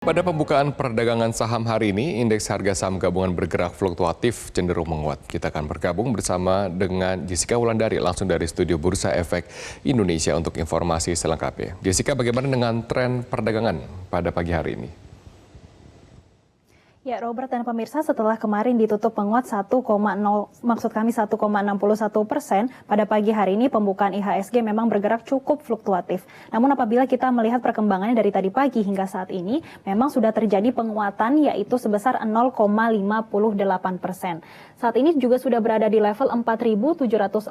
Pada pembukaan perdagangan saham hari ini, indeks harga saham gabungan bergerak fluktuatif cenderung menguat. Kita akan bergabung bersama dengan Jessica Wulandari langsung dari Studio Bursa Efek Indonesia untuk informasi selengkapnya. Jessica, bagaimana dengan tren perdagangan pada pagi hari ini? Ya, Robert dan pemirsa, setelah kemarin ditutup menguat 1,61% pada pagi hari ini pembukaan IHSG memang bergerak cukup fluktuatif. Namun apabila kita melihat perkembangannya dari tadi pagi hingga saat ini, memang sudah terjadi penguatan yaitu sebesar 0,58%. Saat ini juga sudah berada di level 4.744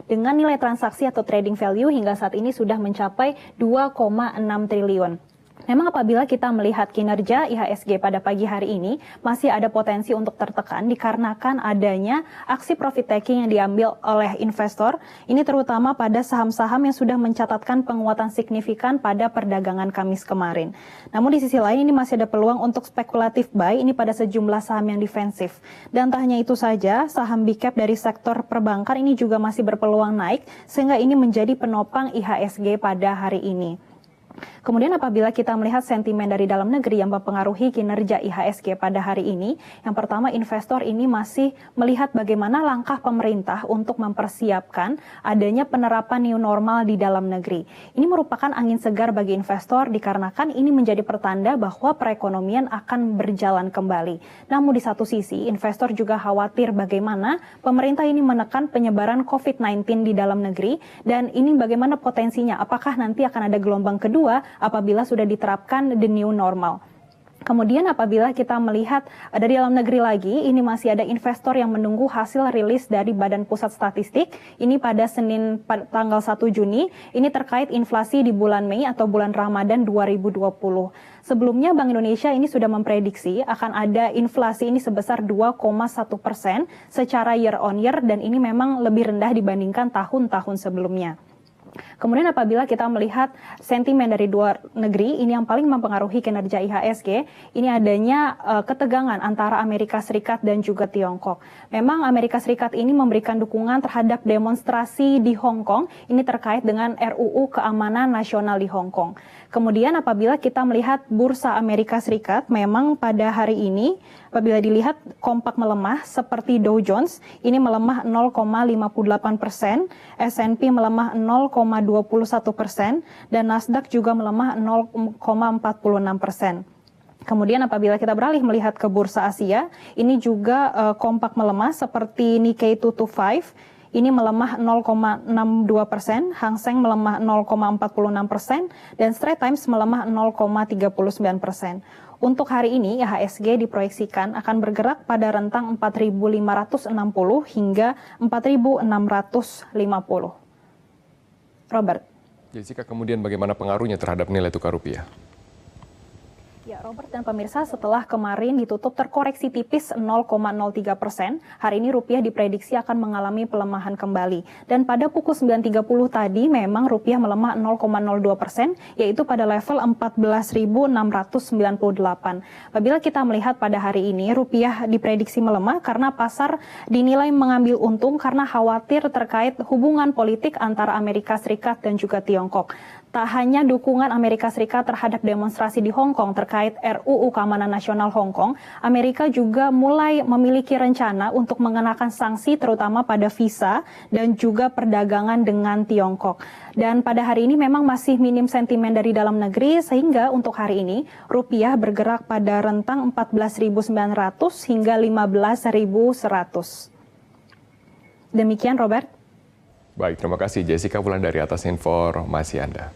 dengan nilai transaksi atau trading value hingga saat ini sudah mencapai 2,6 triliun. Memang apabila kita melihat kinerja IHSG pada pagi hari ini masih ada potensi untuk tertekan dikarenakan adanya aksi profit taking yang diambil oleh investor, ini terutama pada saham-saham yang sudah mencatatkan penguatan signifikan pada perdagangan Kamis kemarin. Namun di sisi lain ini masih ada peluang untuk spekulatif buy ini pada sejumlah saham yang defensif. Dan tak hanya itu saja, saham big cap dari sektor perbankan ini juga masih berpeluang naik sehingga ini menjadi penopang IHSG pada hari ini. Kemudian apabila kita melihat sentimen dari dalam negeri yang mempengaruhi kinerja IHSG pada hari ini, yang pertama investor ini masih melihat bagaimana langkah pemerintah untuk mempersiapkan adanya penerapan new normal di dalam negeri. Ini merupakan angin segar bagi investor dikarenakan ini menjadi pertanda bahwa perekonomian akan berjalan kembali. Namun di satu sisi, investor juga khawatir bagaimana pemerintah ini menekan penyebaran COVID-19 di dalam negeri dan ini bagaimana potensinya, apakah nanti akan ada gelombang kedua apabila sudah diterapkan the new normal. Kemudian apabila kita melihat dari dalam negeri lagi, ini masih ada investor yang menunggu hasil rilis dari Badan Pusat Statistik. Ini pada Senin tanggal 1 Juni, ini terkait inflasi di bulan Mei atau bulan Ramadan 2020. Sebelumnya Bank Indonesia ini sudah memprediksi akan ada inflasi ini sebesar 2,1% secara year on year dan ini memang lebih rendah dibandingkan tahun-tahun sebelumnya. Kemudian apabila kita melihat sentimen dari dua negeri, ini yang paling mempengaruhi kinerja IHSG, ini adanya ketegangan antara Amerika Serikat dan juga Tiongkok. Memang Amerika Serikat ini memberikan dukungan terhadap demonstrasi di Hong Kong, ini terkait dengan RUU Keamanan Nasional di Hong Kong. Kemudian apabila kita melihat bursa Amerika Serikat, memang pada hari ini apabila dilihat kompak melemah seperti Dow Jones, ini melemah 0,58%, S&P melemah 0,21% dan Nasdaq juga melemah 0,46%. Kemudian apabila kita beralih melihat ke bursa Asia, ini juga kompak melemah seperti Nikkei 225, ini melemah 0,62%, Hang Seng melemah 0,46%, dan Straits Times melemah 0,39%. Untuk hari ini, IHSG diproyeksikan akan bergerak pada rentang 4.560 hingga 4.650. Robert. Jessica, kemudian bagaimana pengaruhnya terhadap nilai tukar rupiah? Ya, Robert dan pemirsa, setelah kemarin ditutup terkoreksi tipis 0,03%, hari ini rupiah diprediksi akan mengalami pelemahan kembali. Dan pada pukul 9.30 tadi memang rupiah melemah 0,02%, yaitu pada level 14.698. Apabila kita melihat pada hari ini, rupiah diprediksi melemah karena pasar dinilai mengambil untung karena khawatir terkait hubungan politik antara Amerika Serikat dan juga Tiongkok. Tak hanya dukungan Amerika Serikat terhadap demonstrasi di Hong Kong terkait RUU Keamanan Nasional Hong Kong, Amerika juga mulai memiliki rencana untuk mengenakan sanksi terutama pada visa dan juga perdagangan dengan Tiongkok. Dan pada hari ini memang masih minim sentimen dari dalam negeri sehingga untuk hari ini rupiah bergerak pada rentang 14.900 hingga 15.100. Demikian Robert. Baik, terima kasih Jessica Wulandari atas informasi Anda.